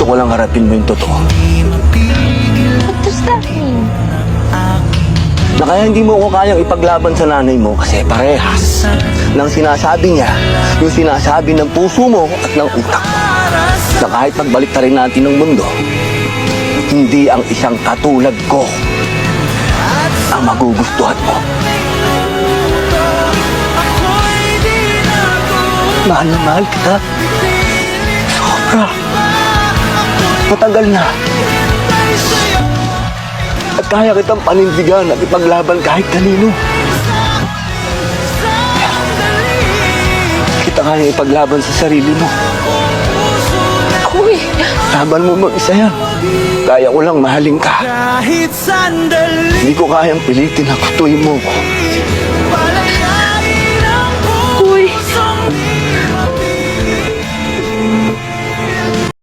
Gusto ko lang harapin mo yung totoo. What does that mean? Na kaya hindi mo ko kayang ipaglaban sa nanay mo kasi parehas ng sinasabi niya, yung sinasabi ng puso mo at ng utak mo. Na kahit pagbalik na rin natin ng mundo, hindi ang isang katulad ko ang magugustuhan mo. Mahal na mahal kita. Sobra. Matagal na. At kaya kitang panindigan at ipaglaban kahit kanino. Kita kaya ipaglaban sa sarili mo. Uy! Laban mo mag-isa yan. Kaya ko lang mahalin ka. Hindi ko kayang pilitin na kutuin mo ko.